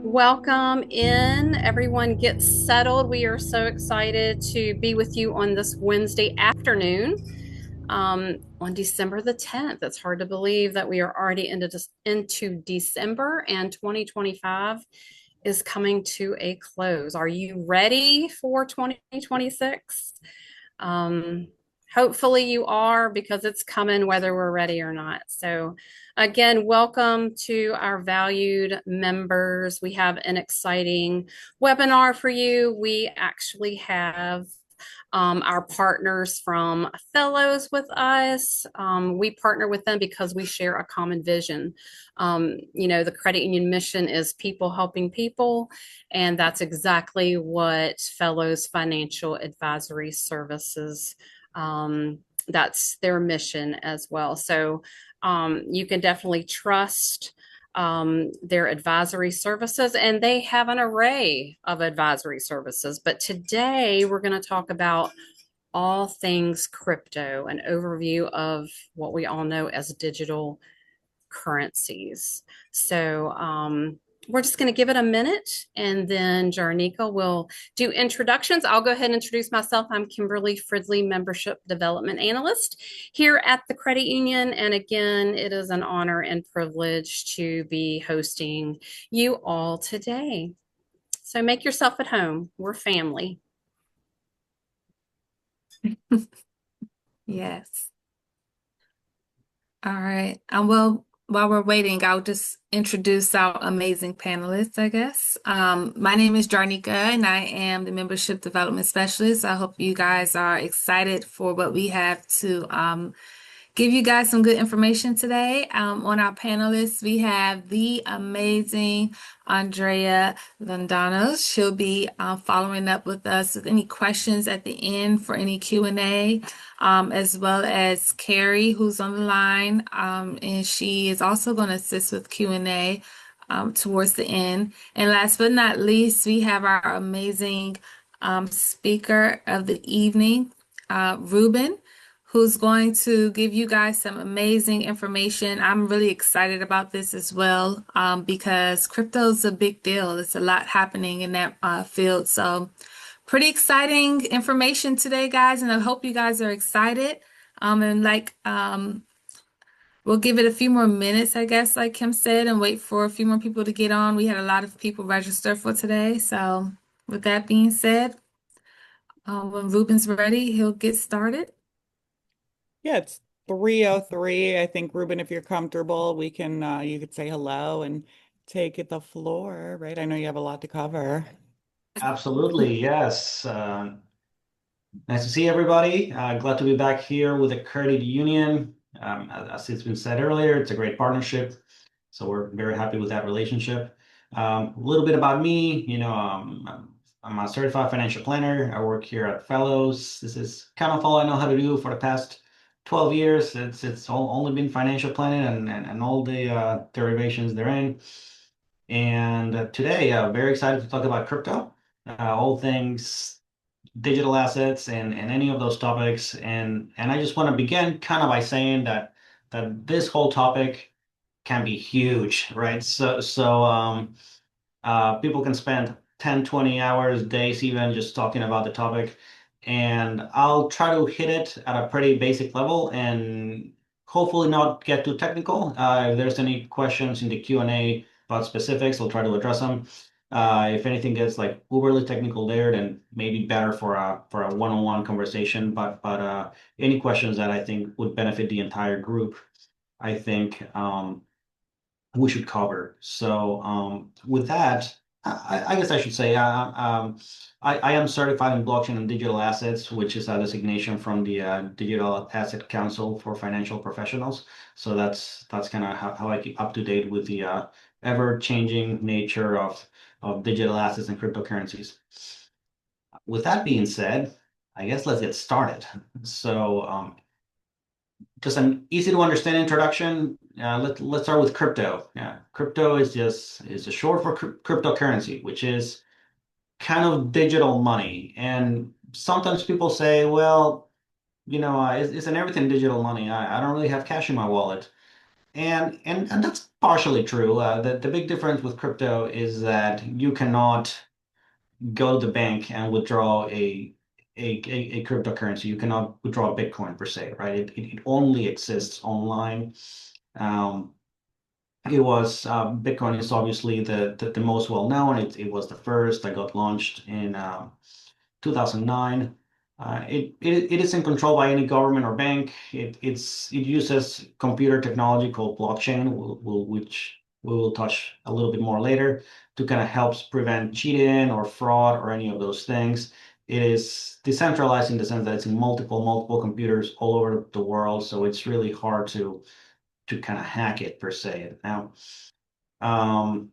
Welcome in. Everyone get settled. We are so excited to be with you on this Wednesday afternoon on December the 10th. It's hard to believe that we are already into December and 2025 is coming to a close. Are you ready for 2026? Um, Hopefully you are because it's coming whether we're ready or not. So, again, welcome to our valued members. We have an exciting webinar for you. We actually have our partners from Fellows with us. We partner with them because we share a common vision. The credit union mission is people helping people, and that's exactly what Fellows Financial Advisory Services, that's their mission as well. So you can definitely trust their advisory services, and they have an array of advisory services. But today we're going to talk about all things crypto, an overview of what we all know as digital currencies. So we're just going to give it a minute and then Jarnika will do introductions. I'll go ahead and introduce myself. I'm Kimberly Fridley, Membership Development Analyst here at the Credit Union. And again, it is an honor and privilege to be hosting you all today. So make yourself at home. We're family. Yes. All right. Well, while we're waiting, I'll just introduce our amazing panelists, I guess. My name is Jarnika, and I am the Membership Development Specialist. I hope you guys are excited for what we have to give you guys some good information today. On our panelists, we have the amazing Andrea Londanos. She'll be following up with us with any questions at the end for any Q&A, as well as Carrie, who's on the line, and she is also going to assist with Q&A towards the end. And last but not least, we have our amazing speaker of the evening, Ruben, who's going to give you guys some amazing information. I'm really excited about this as well because crypto is a big deal. There's a lot happening in that field. So pretty exciting information today, guys, and I hope you guys are excited. We'll give it a few more minutes, I guess, like Kim said, and wait for a few more people to get on. We had a lot of people register for today. So with that being said, when Ruben's ready, he'll get started. Yeah, it's 3:03. I think, Ruben, if you're comfortable, we can you could say hello and take it the floor, right? I know you have a lot to cover. Absolutely, yes. Nice to see everybody. Glad to be back here with the Credit Union. As it's been said earlier, it's a great partnership, so we're very happy with that relationship. A little bit about me, I'm a certified financial planner. I work here at Fellows. This is kind of all I know how to do for the past 12 years. It's only been financial planning and all the derivations therein. And today, very excited to talk about crypto, all things digital assets and any of those topics. And I just want to begin kind of by saying that this whole topic can be huge, right? People can spend 10, 20 hours, days even just talking about the topic. And I'll try to hit it at a pretty basic level and hopefully not get too technical. If there's any questions in the Q&A about specifics, I'll try to address them. If anything gets like overly technical there, then maybe better for a one-on-one conversation. But any questions that I think would benefit the entire group, I think we should cover. So with that, I guess I should say I am certified in blockchain and digital assets, which is a designation from the Digital Asset Council for Financial Professionals. So that's kind of how I keep up to date with the ever-changing nature of digital assets and cryptocurrencies. With that being said, I guess let's get started. So just an easy to understand introduction. Let's start with crypto. Yeah, crypto is a short for cryptocurrency, which is kind of digital money. And sometimes people say, well, isn't everything digital money? I don't really have cash in my wallet. And that's partially true. The big difference with crypto is that you cannot go to the bank and withdraw a cryptocurrency. You cannot withdraw Bitcoin per se, right? It only exists online. Um, Bitcoin is obviously the most well known. It was the first that got launched in 2009. It isn't controlled by any government or bank. It uses computer technology called blockchain, which we will touch a little bit more later, to kind of helps prevent cheating or fraud or any of those things. It is decentralized in the sense that it's in multiple computers all over the world, so it's really hard to kind of hack it per se. Now, um,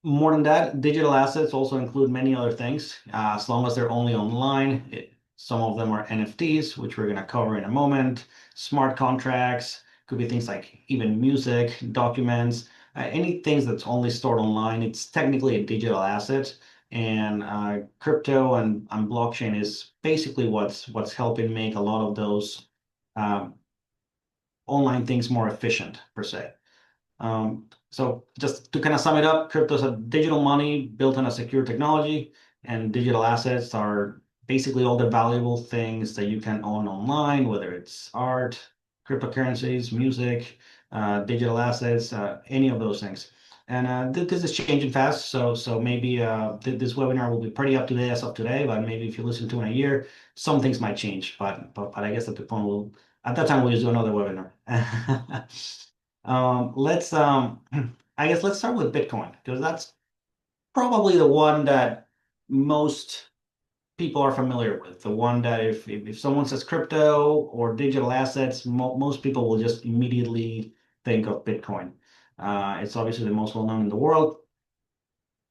more than that, digital assets also include many other things, as long as they're only online. Some of them are NFTs, which we're going to cover in a moment. Smart contracts could be things like even music, documents, any things that's only stored online. It's technically a digital asset, and crypto and blockchain is basically what's helping make a lot of those um, online things more efficient per se. So just to kind of sum it up, crypto is a digital money built on a secure technology, and digital assets are basically all the valuable things that you can own online, whether it's art, cryptocurrencies, music, digital assets, any of those things. And this is changing fast, so maybe this webinar will be pretty up to date as of today, but maybe if you listen to it in a year, some things might change. But I guess at the point at that time we'll just do another webinar. Let's I guess let's start with Bitcoin because that's probably the one that most people are familiar with. The one that if someone says crypto or digital assets, most people will just immediately think of Bitcoin. It's obviously the most well known in the world.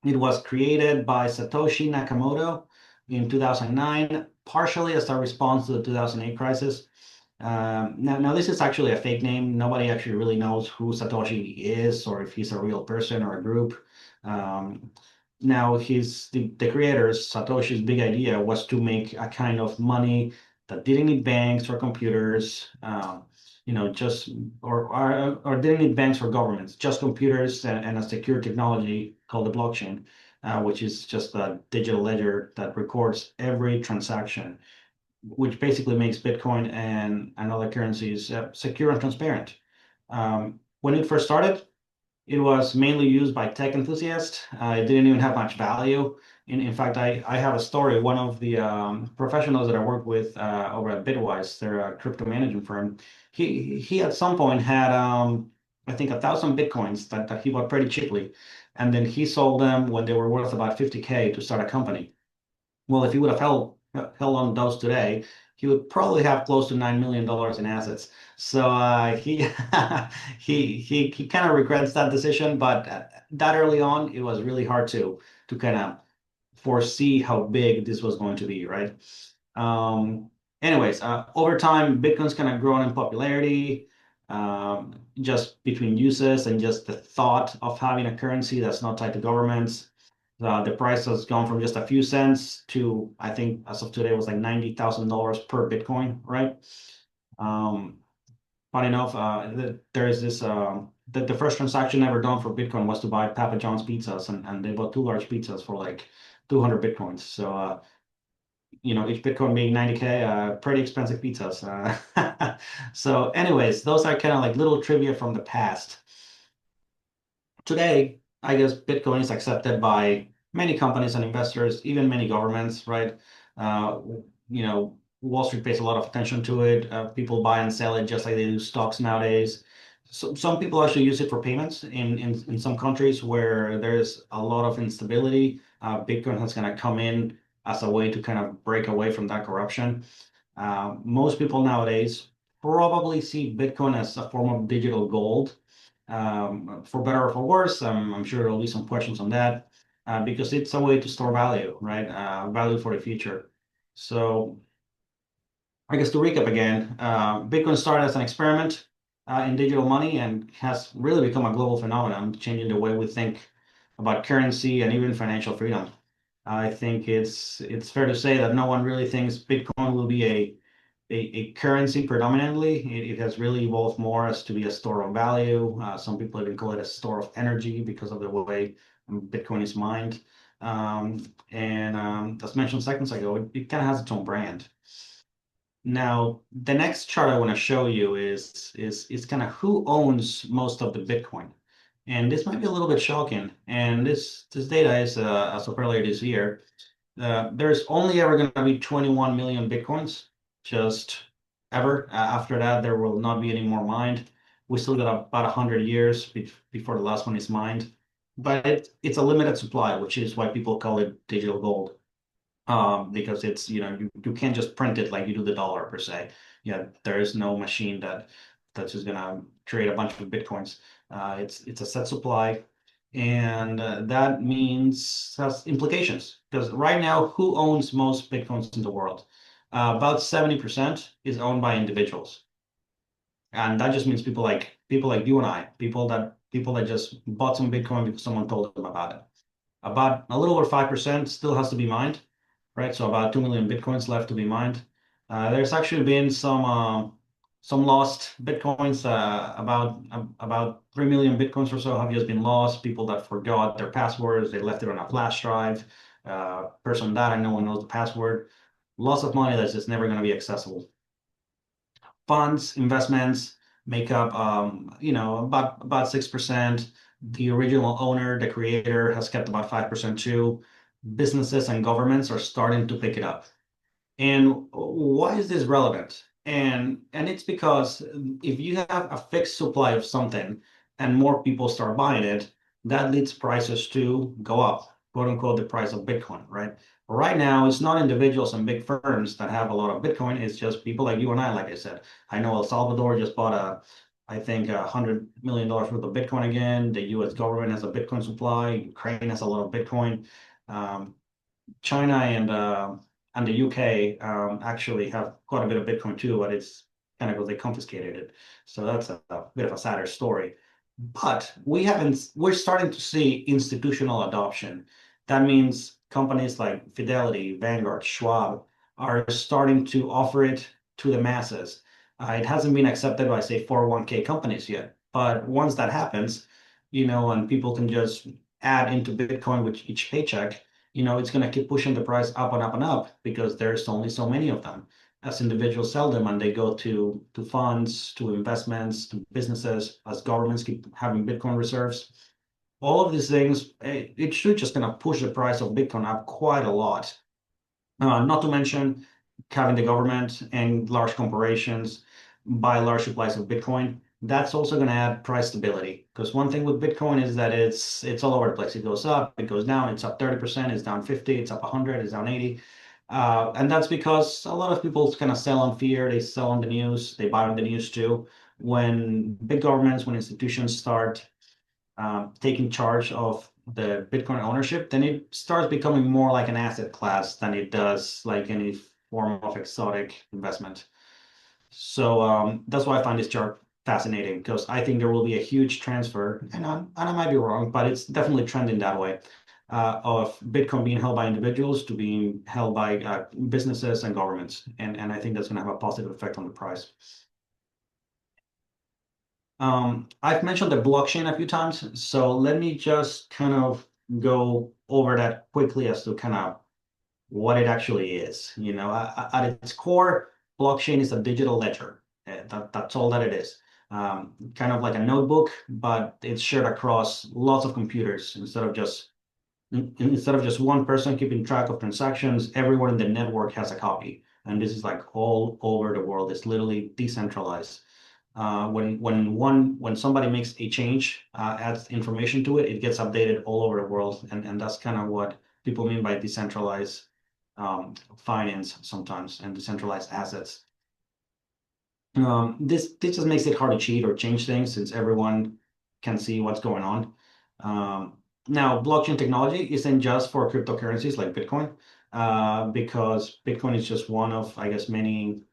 It was created by Satoshi Nakamoto in 2009, partially as a response to the 2008 crisis. Now, this is actually a fake name. Nobody actually really knows who Satoshi is or if he's a real person or a group. Now, the creators, Satoshi's big idea was to make a kind of money that didn't need banks or computers, just or didn't need banks or governments, just computers and a secure technology called the blockchain, which is just a digital ledger that records every transaction, which basically makes Bitcoin and other currencies secure and transparent. When it first started, it was mainly used by tech enthusiasts. It didn't even have much value. In fact, I have a story. One of the professionals that I work with over at Bitwise, they're a crypto management firm. He at some point had I think 1,000 Bitcoins that he bought pretty cheaply, and then he sold them when they were worth about 50K to start a company. Well, if he would have held on those today, he would probably have close to $9 million in assets. So he he kind of regrets that decision, but that early on, it was really hard to kind of foresee how big this was going to be, right? Um, Anyways, over time, Bitcoin's kind of grown in popularity, just between uses and just the thought of having a currency that's not tied to governments. The price has gone from just a few cents to, I think, as of today, was like $90,000 per Bitcoin, right? Um, Funny enough, there is this the first transaction ever done for Bitcoin was to buy Papa John's pizzas, and they bought two large pizzas for like 200 Bitcoins. So each Bitcoin being 90K, pretty expensive pizzas. So, anyways, those are kind of like little trivia from the past. Today, I guess Bitcoin is accepted by many companies and investors, even many governments, right? Uh, Wall Street pays a lot of attention to it. People buy and sell it just like they do stocks nowadays. So some people actually use it for payments in some countries where there's a lot of instability. Bitcoin has kind of come in as a way to kind of break away from that corruption. Most people nowadays probably see Bitcoin as a form of digital gold. For better or for worse, I'm sure there'll be some questions on that because it's a way to store value, right? Value for the future. So I guess to recap again, Bitcoin started as an experiment in digital money and has really become a global phenomenon, changing the way we think about currency and even financial freedom. I think it's fair to say that no one really thinks Bitcoin will be a currency predominantly. It has really evolved more as to be a store of value. Some people even call it a store of energy because of the way Bitcoin is mined. As mentioned seconds ago, it kind of has its own brand. Now, the next chart I want to show you is kind of who owns most of the Bitcoin. And this might be a little bit shocking. And this data is as of earlier this year. There's only ever going to be 21 million Bitcoins, just ever. After that, there will not be any more mined. We still got about 100 years before the last one is mined. But it's a limited supply, which is why people call it digital gold. Because it's, you can't just print it like you do the dollar per se. Yeah, there is no machine that's just gonna create a bunch of Bitcoins. It's a set supply, and that means has implications. Because right now, who owns most Bitcoins in the world? About 70% is owned by individuals, and that just means people like you and I, people that just bought some Bitcoin because someone told them about it. About a little over 5% still has to be mined, right? So about 2 million Bitcoins left to be mined. There's actually been some lost Bitcoins. About 3 million Bitcoins or so have just been lost. People that forgot their passwords, they left it on a flash drive. Person that I know one knows the password. Loss of money that's just never going to be accessible. Funds, investments make up, about 6%. The original owner, the creator, has kept about 5% too. Businesses and governments are starting to pick it up. And why is this relevant? And it's because if you have a fixed supply of something and more people start buying it, that leads prices to go up, quote unquote, the price of Bitcoin, right? Right now, it's not individuals and big firms that have a lot of Bitcoin. It's just people like you and I, like I said. I know El Salvador just bought I think, $100 million worth of Bitcoin again. The US government has a Bitcoin supply. Ukraine has a lot of Bitcoin. Um, China and the UK actually have quite a bit of Bitcoin too, but it's kind of because they confiscated it. So that's a bit of a sadder story. But we're starting to see institutional adoption. That means companies like Fidelity, Vanguard, Schwab are starting to offer it to the masses. It hasn't been accepted by, say, 401k companies yet. But once that happens, and people can just add into Bitcoin with each paycheck, it's going to keep pushing the price up and up and up because there's only so many of them. As individuals sell them and they go to funds, to investments, to businesses, as governments keep having Bitcoin reserves, all of these things, it should just kind of push the price of Bitcoin up quite a lot. Not to mention having the government and large corporations buy large supplies of Bitcoin. That's also going to add price stability. Because one thing with Bitcoin is that it's all over the place. It goes up, it goes down, it's up 30%, it's down 50, it's up 100, it's down 80. And that's because a lot of people kind of sell on fear, they sell on the news, they buy on the news too. When big governments, when institutions start taking charge of the Bitcoin ownership, then it starts becoming more like an asset class than it does like any form of exotic investment. So that's why I find this chart fascinating because I think there will be a huge transfer, and I might be wrong, but it's definitely trending that way, of Bitcoin being held by individuals to being held by businesses and governments. And I think that's going to have a positive effect on the price. I've mentioned the blockchain a few times, so let me just kind of go over that quickly as to kind of what it actually is. At its core, blockchain is a digital ledger. That's all that it is. Kind of like a notebook, but it's shared across lots of computers instead of just one person keeping track of transactions. Everyone in the network has a copy, and this is like all over the world. It's literally decentralized. When somebody makes a change, adds information to it, it gets updated all over the world, and that's kind of what people mean by decentralized finance sometimes and decentralized assets. This just makes it hard to cheat or change things since everyone can see what's going on. Now, blockchain technology isn't just for cryptocurrencies like Bitcoin, because Bitcoin is just one of, I guess, many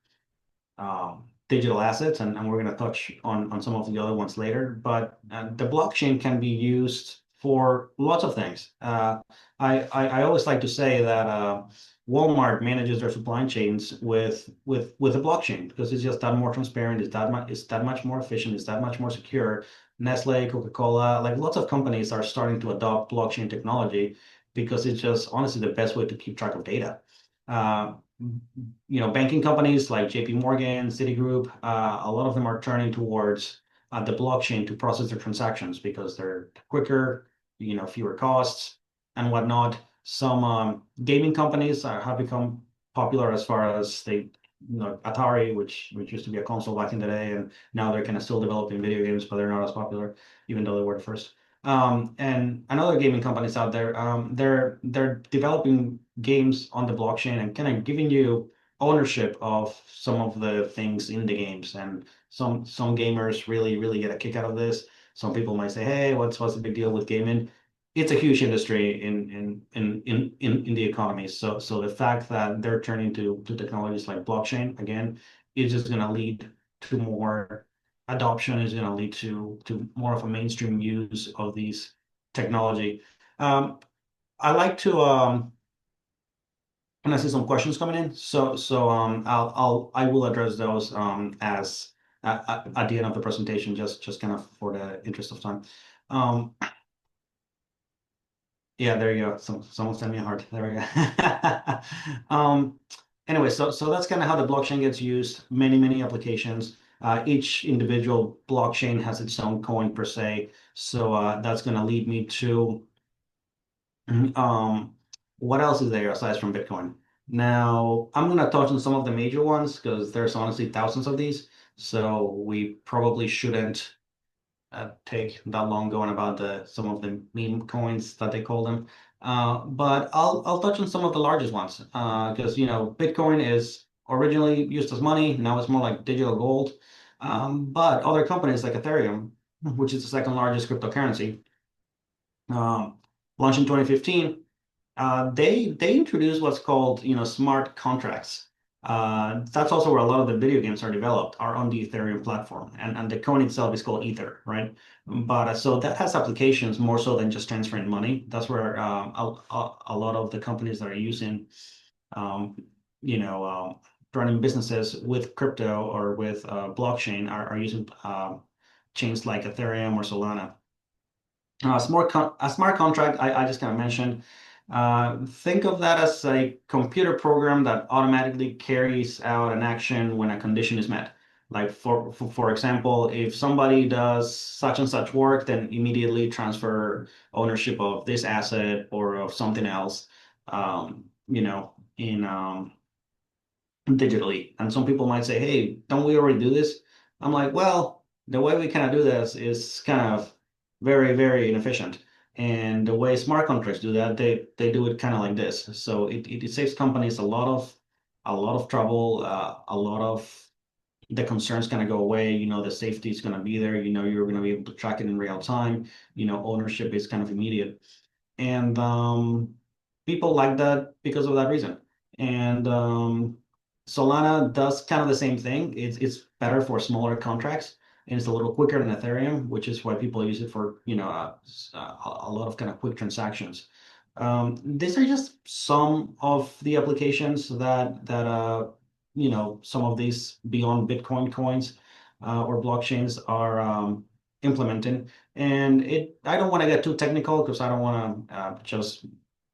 digital assets, and we're going to touch on some of the other ones later. But the blockchain can be used for lots of things. I always like to say that Walmart manages their supply chains with a blockchain because it's just that more transparent, it's that much more efficient, it's that much more secure. Nestle, Coca-Cola, like lots of companies are starting to adopt blockchain technology because it's just honestly the best way to keep track of data. Uh, Banking companies like JP Morgan, Citigroup, a lot of them are turning towards the blockchain to process their transactions because they're quicker, fewer costs and whatnot. Some gaming companies have become popular as far as Atari, which used to be a console back in the day, and now they're kind of still developing video games, but they're not as popular, even though they were the first. And other gaming companies out there, they're developing games on the blockchain and kind of giving you ownership of some of the things in the games. And some gamers really get a kick out of this. Some people might say, "Hey, what's the big deal with gaming?" It's a huge industry in the economy. So the fact that they're turning to technologies like blockchain again is just going to lead to more adoption, is going to lead to more of a mainstream use of these technology. I like to and I see some questions coming in. So I will address those as at the end of the presentation, just kind of for the interest of time. Yeah, there you go. Someone sent me a heart. There we go. Anyway, so that's kind of how the blockchain gets used. Many applications. Each individual blockchain has its own coin per se. So that's going to lead me to what else is there aside from Bitcoin? Now, I'm going to touch on some of the major ones because there's honestly thousands of these. So we probably shouldn't take that long going about some of the meme coins that they call them. But I'll touch on some of the largest ones because Bitcoin is originally used as money. Now it's more like digital gold. But other companies like Ethereum, which is the second largest cryptocurrency, launched in 2015. They introduced what's called smart contracts. That's also where a lot of the video games are developed, are on the Ethereum platform, and the coin itself is called Ether, right? But so that has applications more so than just transferring money. That's where a lot of the companies that are using, you know, running businesses with crypto or with blockchain are using chains like Ethereum or Solana. A smart contract, I just kind of mentioned. Think of that as a computer program that automatically carries out an action when a condition is met. Like for example, if somebody does such and such work, then immediately transfer ownership of this asset or of something else, in digitally. And some people might say, "Hey, don't we already do this?" I'm like, well, the way we kind of do this is kind of very inefficient. And the way smart contracts do that, they do it kind of like this. So it saves companies a lot of trouble, a lot of the concerns kind of go away. The safety is going to be there. You're going to be able to track it in real time. Ownership is kind of immediate. And people like that because of that reason. And Solana does kind of the same thing. It's better for smaller contracts and it's a little quicker than Ethereum, which is why people use it for a lot of kind of quick transactions. These are just some of the applications that some of these beyond Bitcoin coins or blockchains are implementing. And I don't want to get too technical because I don't want to just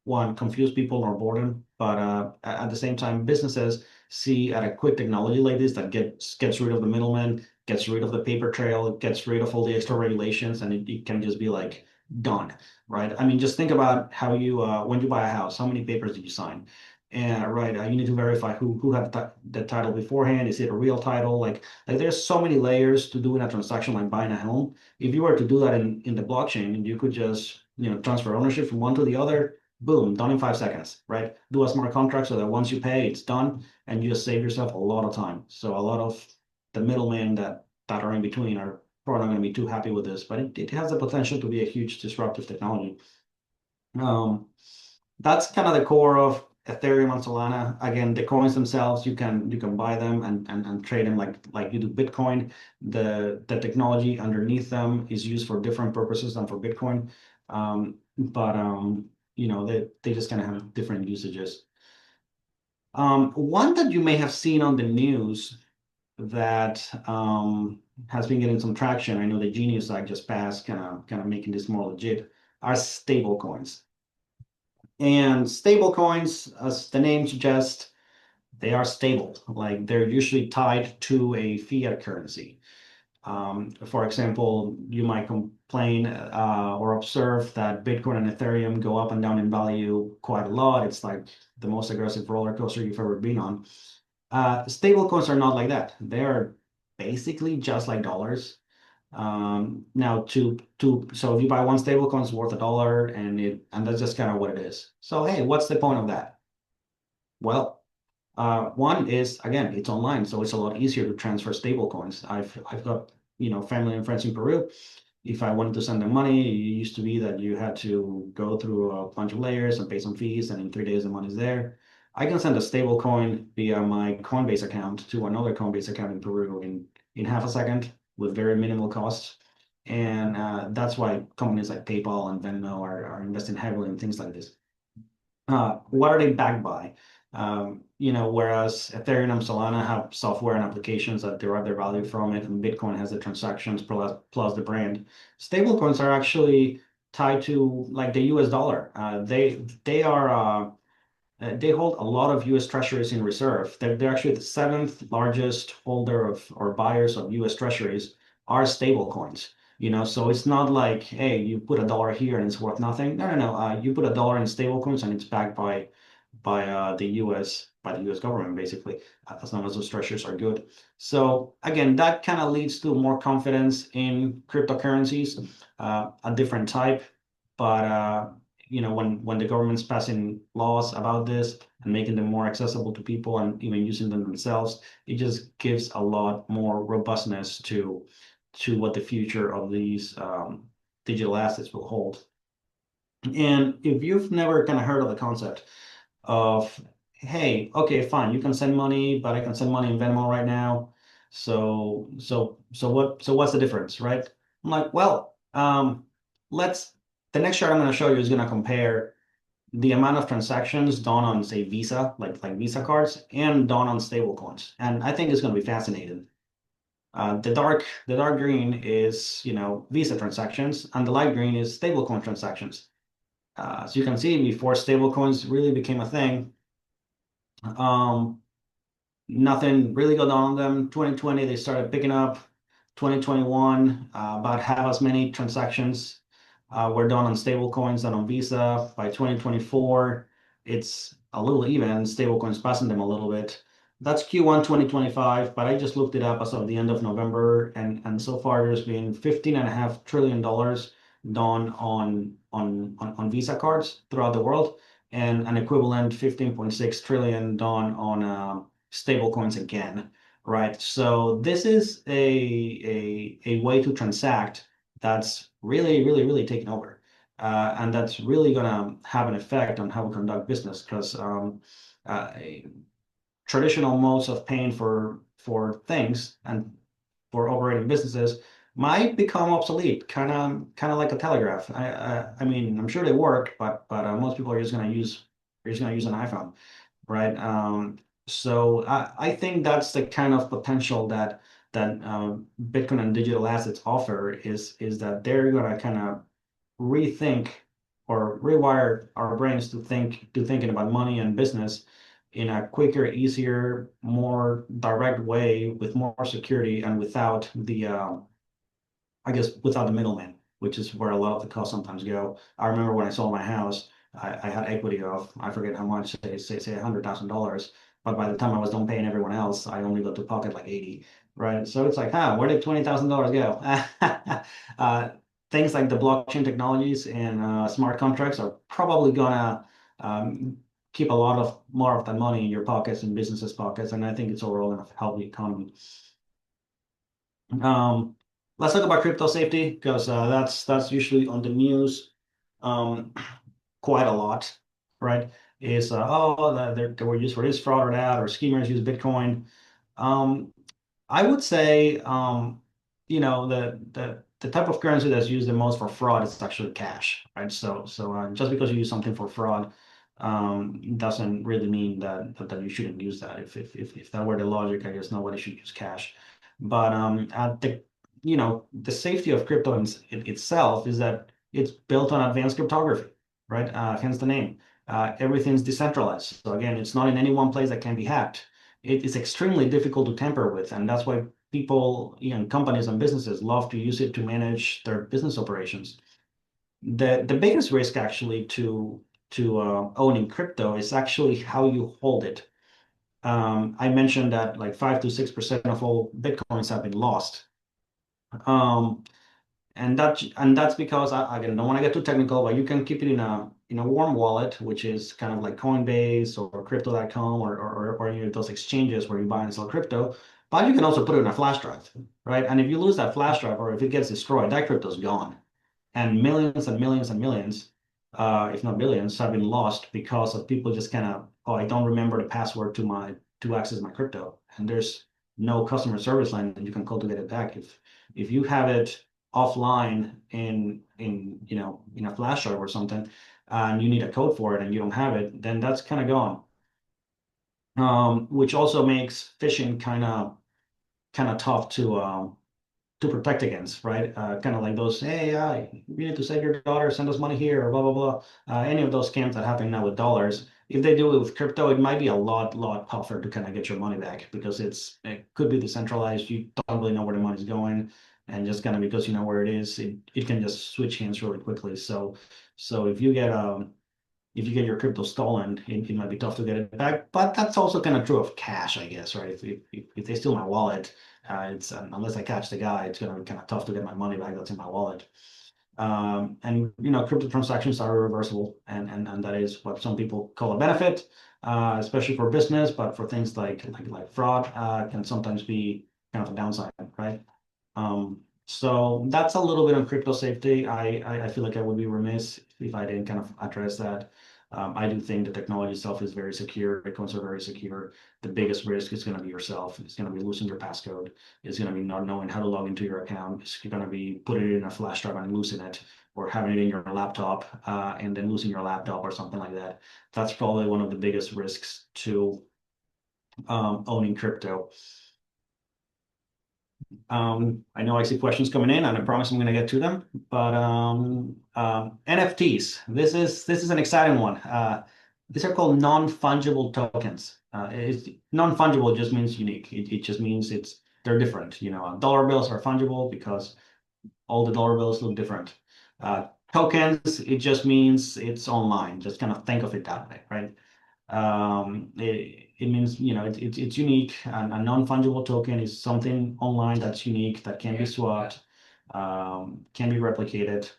one, confuse people or bore them, but at the same time, businesses see at a quick technology like this that gets rid of the middleman, gets rid of the paper trail, gets rid of all the extra regulations, and it can just be like done, right? I mean, just think about how you when you buy a house, how many papers did you sign? And right, you need to verify who had the title beforehand. Is it a real title? Like there's so many layers to doing a transaction like buying a home. If you were to do that in the blockchain, you could just transfer ownership from one to the other. Boom, done in 5 seconds, right? Do a smart contract so that once you pay, it's done, and you just save yourself a lot of time. So a lot of the middlemen that are in between are probably not going to be too happy with this, but it has the potential to be a huge disruptive technology. That's kind of the core of Ethereum and Solana. Again, the coins themselves, you can buy them and trade them like you do Bitcoin. The technology underneath them is used for different purposes than for Bitcoin. But they just kind of have different usages. One that you may have seen on the news that has been getting some traction. I know the Genius Act just passed, kind of making this more legit, are stable coins. And stable coins, as the name suggests, they are stable. Like they're usually tied to a fiat currency. For example, you might complain or observe that Bitcoin and Ethereum go up and down in value quite a lot. It's like the most aggressive roller coaster you've ever been on. Stable coins are not like that. They are basically just like dollars. Now so if you buy one stable coin, it's worth $1, and that's just kind of what it is. So hey, what's the point of that? Well, one is again, it's online, so it's a lot easier to transfer stable coins. I've got family and friends in Peru. If I wanted to send them money, it used to be that you had to go through a bunch of layers and pay some fees, and in 3 days the money's there. I can send a stable coin via my Coinbase account to another Coinbase account in Peru in half a second with very minimal costs. And that's why companies like PayPal and Venmo are investing heavily in things like this. What are they backed by? Whereas Ethereum and Solana have software and applications that derive their value from it, and Bitcoin has the transactions plus the brand. Stablecoins are actually tied to like the US dollar. They hold a lot of US treasuries in reserve. They're actually the seventh largest holder of or buyers of US treasuries are stable coins. So it's not like, hey, you put $1 here and it's worth nothing. No, no, no. You put $1 in stable coins and it's backed by the US government, basically, as long as those treasuries are good. So again, that kind of leads to more confidence in cryptocurrencies, a different type, but when the government's passing laws about this and making them more accessible to people and even using them themselves, it just gives a lot more robustness to what the future of these digital assets will hold. And if you've never kind of heard of the concept of, hey, okay, fine, you can send money, but I can send money in Venmo right now. So what's the difference, right? I'm like, well, let's the next chart I'm going to show you is going to compare the amount of transactions done on, say, Visa, like Visa cards, and done on stable coins. And I think it's going to be fascinating. The dark green is, Visa transactions, and the light green is stablecoin transactions. So you can see before stablecoins really became a thing, nothing really got on them. 2020, they started picking up. 2021, about half as many transactions were done on stablecoins than on Visa. By 2024, it's a little even, stablecoins passing them a little bit. That's Q1 2025, but I just looked it up as of the end of November, and so far there's been $15.5 trillion done on Visa cards throughout the world, and an equivalent 15.6 trillion done on stable coins again, right? So this is a way to transact that's really, really, really taking over. And that's really going to have an effect on how we conduct business because traditional modes of paying for things and for operating businesses might become obsolete, kind of like a telegraph. I mean, I'm sure they work, but most people are just going to use an iPhone, right? So I think that's the kind of potential that Bitcoin and digital assets offer is that they're going to kind of rethink or rewire our brains to thinking about money and business in a quicker, easier, more direct way with more security and without without the middleman, which is where a lot of the costs sometimes go. I remember when I sold my house, I had equity of, I forget how much, say $100,000. But by the time I was done paying everyone else, I only got to pocket like 80, right? So it's like, where did $20,000 go? Things like the blockchain technologies and smart contracts are probably gonna keep a lot of more of that money in your pockets and businesses' pockets, and I think it's overall gonna help the economy. Let's talk about crypto safety because that's usually on the news quite a lot, right? Is they were used for this fraud or that, or schemers use Bitcoin. I would say the type of currency that's used the most for fraud is actually cash, right? So just because you use something for fraud doesn't really mean that you shouldn't use that. If that were the logic, I guess nobody should use cash. But the safety of crypto itself is that it's built on advanced cryptography, right? Hence the name. Everything's decentralized. So again, it's not in any one place that can be hacked. It is extremely difficult to tamper with, and that's why people, companies and businesses love to use it to manage their business operations. The biggest risk actually to owning crypto is actually how you hold it. I mentioned that like 5 to 6% of all Bitcoins have been lost. And that's because again, don't want to get too technical, but you can keep it in a warm wallet, which is kind of like Coinbase or Crypto.com or any of those exchanges where you buy and sell crypto. But you can also put it in a flash drive, right? And if you lose that flash drive or if it gets destroyed, that crypto's gone. And millions and millions and millions, if not billions, have been lost because of people just kind of, oh, I don't remember the password to access my crypto, and there's no customer service line that you can call to get it back. If you have it offline in a flash drive or something, and you need a code for it and you don't have it, then that's kind of gone. Which also makes phishing kind of tough to protect against, right? Kind of like those, hey, you need to save your daughter, send us money here, or blah, blah, blah. Any of those scams that happen now with dollars, if they do it with crypto, it might be a lot tougher to kind of get your money back because it could be decentralized. You don't really know where the money's going. And just kind of because you know where it is, it can just switch hands really quickly. So if you get your crypto stolen, it might be tough to get it back. But that's also kind of true of cash, I guess, right? If they steal my wallet, it's unless I catch the guy, it's gonna be kind of tough to get my money back that's in my wallet. And crypto transactions are irreversible, and that is what some people call a benefit, especially for business. But for things like fraud, can sometimes be kind of a downside, right? So that's a little bit on crypto safety. I feel like I would be remiss if I didn't kind of address that. I do think the technology itself is very secure. Bitcoins are very secure. The biggest risk is going to be yourself. It's going to be losing your passcode. It's going to be not knowing how to log into your account. It's going to be putting it in a flash drive and losing it, or having it in your laptop and then losing your laptop or something like that. That's probably one of the biggest risks to owning crypto. I know I see questions coming in, and I promise I'm going to get to them. But NFTs, this is an exciting one. These are called non-fungible tokens. Non-fungible just means unique. It just means they're different. Dollar bills are fungible because all the dollar bills look different. Tokens, it just means it's online. Just kind of think of it that way, right? It means it's unique. And a non-fungible token is something online that's unique, that can be swapped, can be replicated.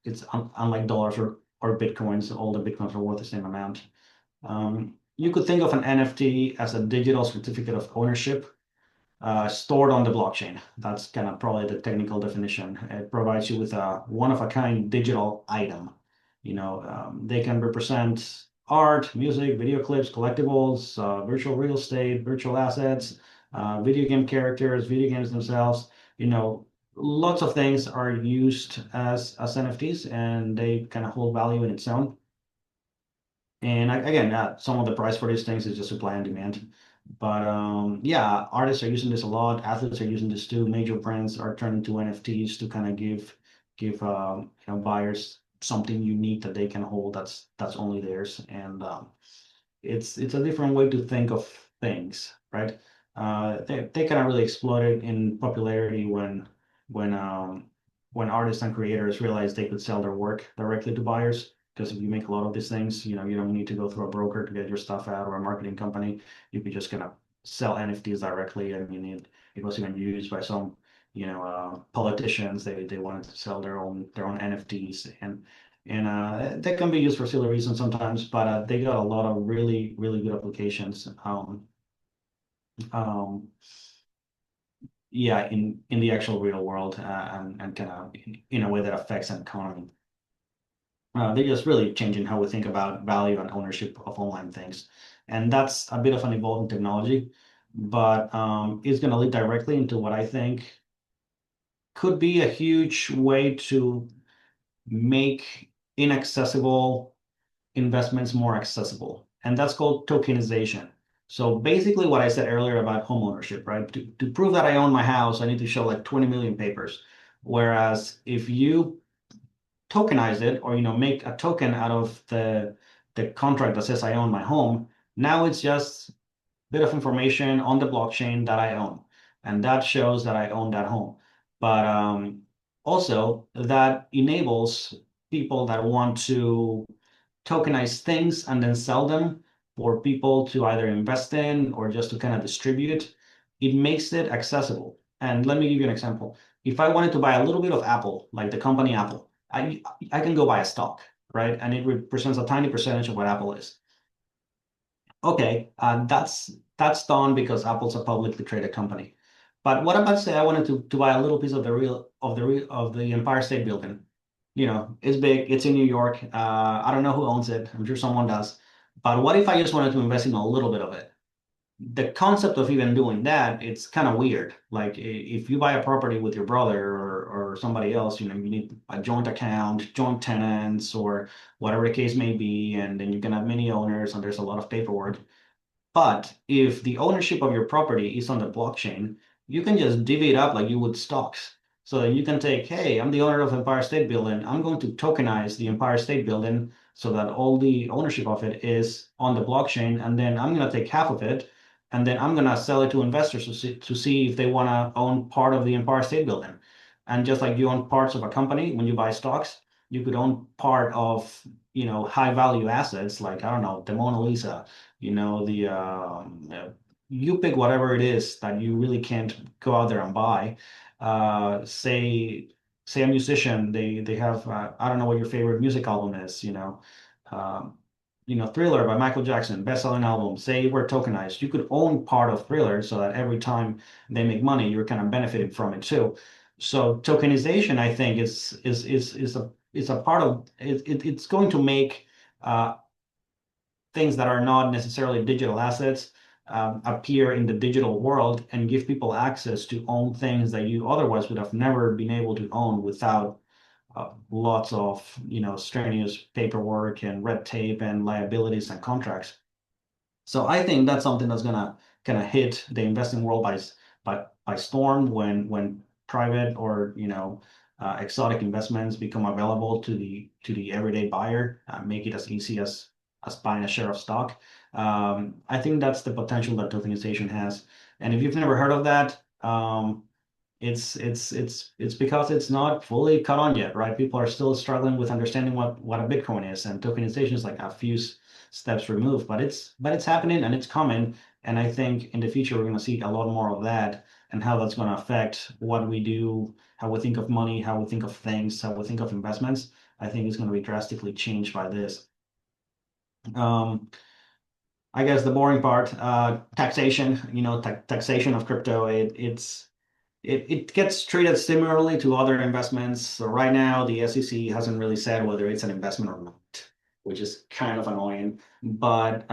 It's unlike dollars or bitcoins. All the bitcoins are worth the same amount. You could think of an NFT as a digital certificate of ownership stored on the blockchain. That's kind of probably the technical definition. It provides you with a one-of-a-kind digital item. They can represent art, music, video clips, collectibles, virtual real estate, virtual assets, video game characters, video games themselves. Lots of things are used as NFTs, and they kind of hold value in its own. And again, some of the price for these things is just supply and demand. But yeah, artists are using this a lot. Athletes are using this too. Major brands are turning to NFTs to kind of give buyers something unique that they can hold that's only theirs. And it's a different way to think of things, right? They kind of really exploded in popularity when artists and creators realized they could sell their work directly to buyers. Because if you make a lot of these things, you don't need to go through a broker to get your stuff out or a marketing company. You could just kind of sell NFTs directly. I mean, it was even used by some, politicians. They wanted to sell their own NFTs, and they can be used for silly reasons sometimes, but they got a lot of really really good applications. Yeah, in the actual real world, and kind of in a way that affects an economy. They're just really changing how we think about value and ownership of online things. And that's a bit of an evolving technology, but it's going to lead directly into what I think could be a huge way to make inaccessible investments more accessible, and that's called tokenization. So basically, what I said earlier about home ownership, right? To prove that I own my house, I need to show like 20 million papers. Whereas if you tokenize it, or make a token out of the contract that says I own my home, now it's just a bit of information on the blockchain that I own, and that shows that I own that home. But also that enables people that want to tokenize things and then sell them for people to either invest in or just to kind of distribute. It makes it accessible. And let me give you an example. If I wanted to buy a little bit of Apple, like the company Apple, I can go buy a stock, right? And it represents a tiny percentage of what Apple is. Okay, that's done because Apple's a publicly traded company. But what about say I wanted to buy a little piece of the Empire State Building? It's big, it's in New York. I don't know who owns it. I'm sure someone does. But what if I just wanted to invest in a little bit of it? The concept of even doing that, it's kind of weird. Like if you buy a property with your brother or somebody else, you need a joint account, joint tenants, or whatever the case may be, and then you can have many owners, and there's a lot of paperwork. But if the ownership of your property is on the blockchain, you can just divvy it up like you would stocks. So that you can take, hey, I'm the owner of Empire State Building. I'm going to tokenize the Empire State Building so that all the ownership of it is on the blockchain. And then I'm going to take half of it, and then I'm going to sell it to investors to see if they want to own part of the Empire State Building. And just like you own parts of a company when you buy stocks, you could own part of, high value assets like, I don't know, the Mona Lisa, the you pick whatever it is that you really can't go out there and buy. Say a musician, they have I don't know what your favorite music album is, um, Thriller by Michael Jackson, best-selling album. Say we're tokenized, you could own part of Thriller so that every time they make money, you're kind of benefiting from it too. So tokenization, I think, is a part of it. It's going to make things that are not necessarily digital assets appear in the digital world and give people access to own things that you otherwise would have never been able to own without lots of strenuous paperwork and red tape and liabilities and contracts. So I think that's something that's gonna kind of hit the investing world by storm when private or exotic investments become available to the everyday buyer, make it as easy as buying a share of stock. I think that's the potential that tokenization has. And if you've never heard of that, it's because it's not fully caught on yet, right? People are still struggling with understanding what a Bitcoin is, and tokenization is like a few steps removed, but it's happening and it's coming. And I think in the future we're going to see a lot more of that, and how that's going to affect what we do, how we think of money, how we think of things, how we think of investments. I think it's going to be drastically changed by this. I guess the boring part, taxation, taxation of crypto, it gets treated similarly to other investments. So right now, the SEC hasn't really said whether it's an investment or not, which is kind of annoying. But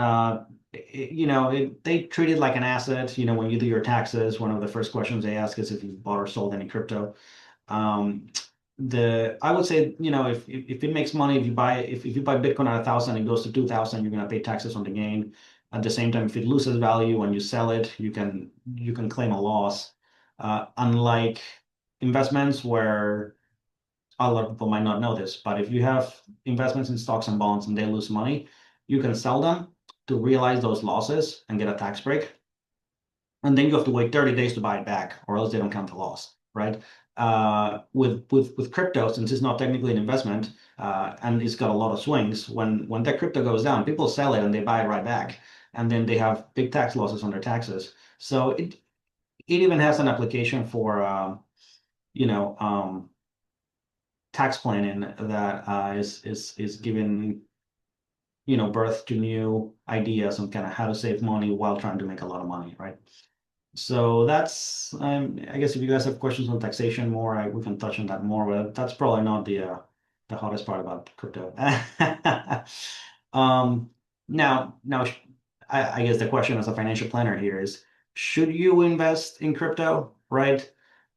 they treat it like an asset. When you do your taxes, one of the first questions they ask is if you bought or sold any crypto. I would say, if it makes money, if you buy Bitcoin at 1,000, it goes to 2,000, you're gonna pay taxes on the gain. At the same time, if it loses value when you sell it, you can claim a loss. Unlike investments where a lot of people might not know this, but if you have investments in stocks and bonds and they lose money, you can sell them to realize those losses and get a tax break. And then you have to wait 30 days to buy it back, or else they don't count the loss, right? With crypto, since it's not technically an investment, and it's got a lot of swings, when that crypto goes down, people sell it and they buy it right back, and then they have big tax losses on their taxes. So it even has an application for tax planning that is giving birth to new ideas on kind of how to save money while trying to make a lot of money, right? So that's I guess if you guys have questions on taxation more, we can touch on that more, but that's probably not the hottest part about crypto. Now I guess the question as a financial planner here is, should you invest in crypto, right?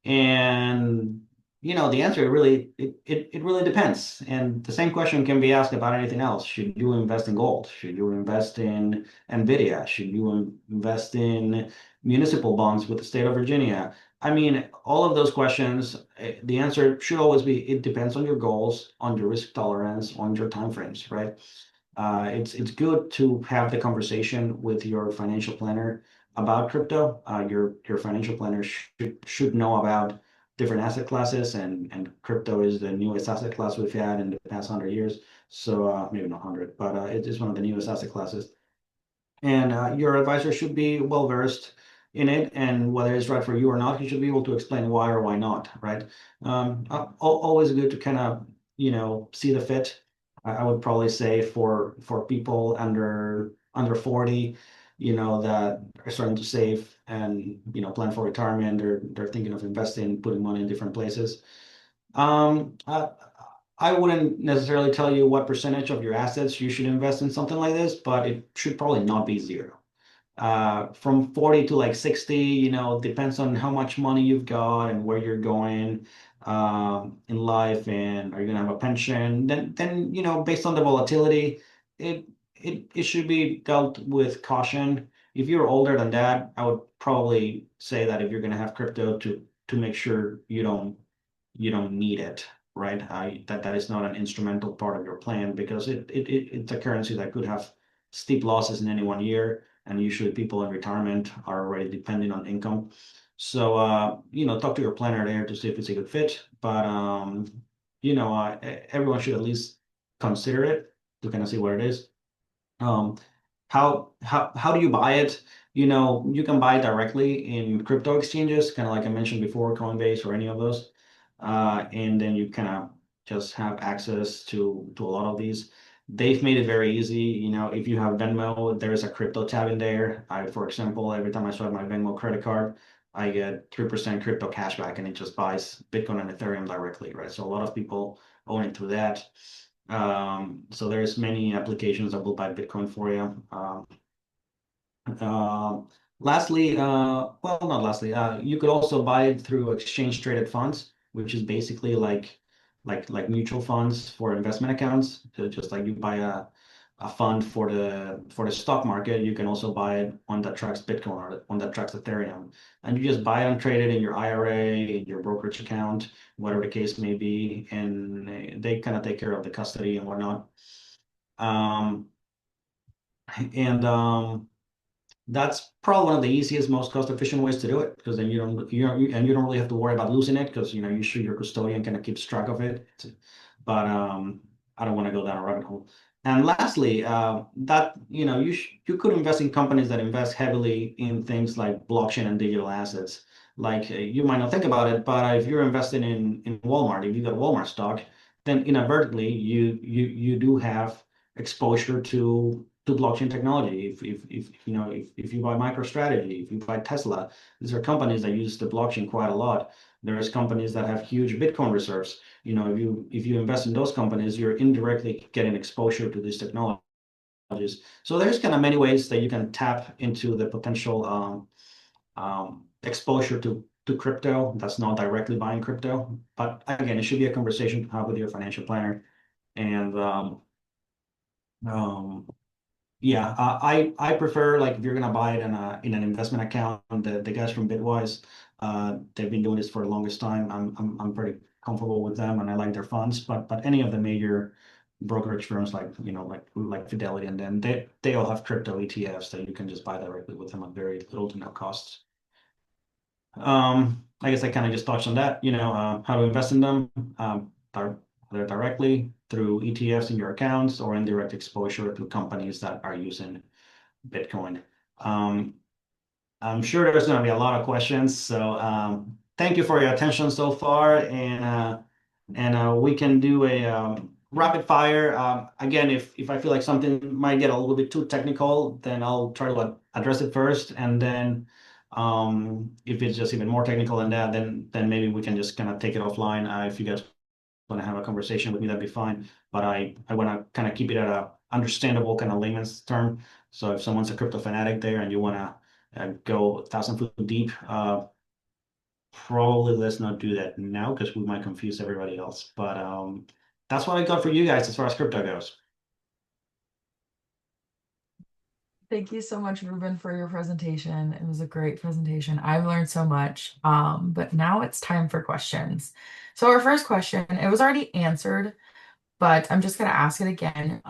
And the answer really it really depends. And the same question can be asked about anything else. Should you invest in gold? Should you invest in Nvidia? Should you invest in municipal bonds with the state of Virginia? I mean, all of those questions, the answer should always be it depends on your goals, on your risk tolerance, on your timeframes, right? It's good to have the conversation with your financial planner about crypto. Your financial planner should know about different asset classes, and crypto is the newest asset class we've had in the past 100 years. So maybe not 100, but it is one of the newest asset classes. And your advisor should be well versed in it, and whether it's right for you or not, he should be able to explain why or why not, right? Always good to kind of see the fit. I would probably say for people under 40, that are starting to save and plan for retirement, they're thinking of investing, putting money in different places. Um, I, I wouldn't necessarily tell you what percentage of your assets you should invest in something like this, but it should probably not be zero. From 40 to like 60, depends on how much money you've got and where you're going in life, and are you gonna have a pension? Then based on the volatility, it it should be dealt with caution. If you're older than that, I would probably say that if you're gonna have crypto, to make sure you don't need it, right? That is not an instrumental part of your plan, because it's a currency that could have steep losses in any one year, and usually people in retirement are already depending on income. So talk to your planner there to see if it's a good fit. But everyone should at least consider it to kind of see what it is. Um, how do you buy it? You can buy it directly in crypto exchanges, kind of like I mentioned before, Coinbase or any of those. And then you kind of just have access to a lot of these. They've made it very easy. If you have Venmo, there is a crypto tab in there. For example, every time I swipe my Venmo credit card, I get 3% crypto cashback, and it just buys Bitcoin and Ethereum directly, right? So a lot of people own it through that. So there's many applications that will buy Bitcoin for you. Uh, Lastly, well, not lastly, you could also buy it through exchange traded funds, which is basically like mutual funds for investment accounts. So just like you buy a fund for the stock market, you can also buy it on that tracks Bitcoin or on that tracks Ethereum, and you just buy it and trade it in your IRA, in your brokerage account, whatever the case may be, and they kind of take care of the custody and whatnot. Um, and that's probably one of the easiest, most cost-efficient ways to do it, because then you don't really have to worry about losing it, because usually your custodian kind of keeps track of it. But I don't want to go down a rabbit hole. And lastly, that you could invest in companies that invest heavily in things like blockchain and digital assets. Like you might not think about it, but if you're investing in Walmart, if you got Walmart stock, then inadvertently you do have exposure to blockchain technology. If you buy MicroStrategy, if you buy Tesla, these are companies that use the blockchain quite a lot. There's companies that have huge Bitcoin reserves. If you invest in those companies, you're indirectly getting exposure to these technologies. So there's kind of many ways that you can tap into the potential exposure to crypto that's not directly buying crypto. But again, it should be a conversation to have with your financial planner. And um, yeah, I prefer, like, if you're gonna buy it in an investment account, the guys from Bitwise, they've been doing this for the longest time. I'm pretty comfortable with them, and I like their funds. But any of the major brokerage firms, like Fidelity, and then they all have crypto ETFs that you can just buy directly with them at very little to no cost. I guess I kind of just touched on that. How to invest in them. Either directly through ETFs in your accounts, or indirect exposure to companies that are using Bitcoin. I'm sure there's going to be a lot of questions, so thank you for your attention so far, and we can do a rapid fire. Again, if I feel like something might get a little bit too technical, then I'll try to address it first, and then if it's just even more technical than that, then maybe we can just kind of take it offline. If you guys want to have a conversation with me, that'd be fine. But I want to kind of keep it at a understandable kind of layman's term. So if someone's a crypto fanatic there and you want to go 1,000 foot deep, probably let's not do that now because we might confuse everybody else. But that's what I got for you guys as far as crypto goes. Thank you so much, Ruben, for your presentation. It was a great presentation. I've learned so much. But now it's time for questions. So our first question, it was already answered, but I'm just going to ask it again.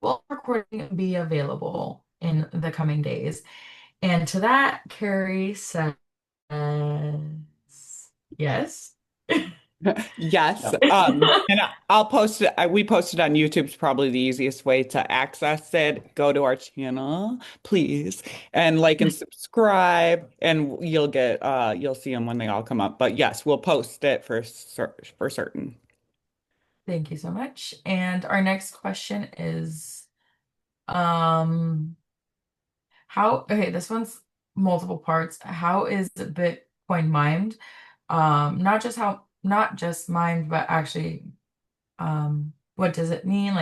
Will recording be available in the coming days? And to that, Carrie says yes. Yes. Yeah. And I'll post it. We post it on YouTube. It's probably the easiest way to access it. Go to our channel, please, and like and subscribe, and you'll see them when they all come up. But yes, we'll post it for certain. Thank you so much. And our next question is, um, okay, this one's multiple parts. How is Bitcoin mined? Not just mined, but actually, what does it mean?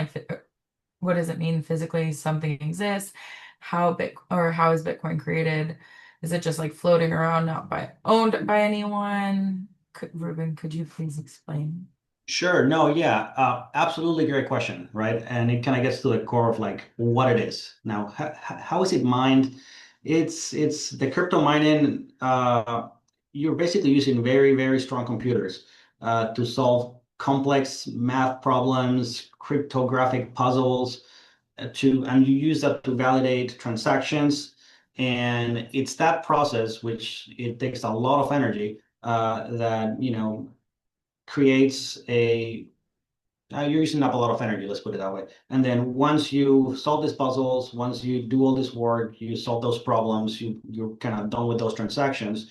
What does it mean physically something exists? How is Bitcoin created? Is it just like floating around, not owned by anyone? Ruben, could you please explain? Sure. No, yeah, absolutely great question, right? And it kind of gets to the core of like what it is. Now, how is it mined? It's the crypto mining. You're basically using very, very strong computers to solve complex math problems, cryptographic puzzles, and you use that to validate transactions. And it's that process which it takes a lot of energy that creates you're using up a lot of energy, let's put it that way. And then once you solve these puzzles, once you do all this work, you solve those problems, you're kind of done with those transactions,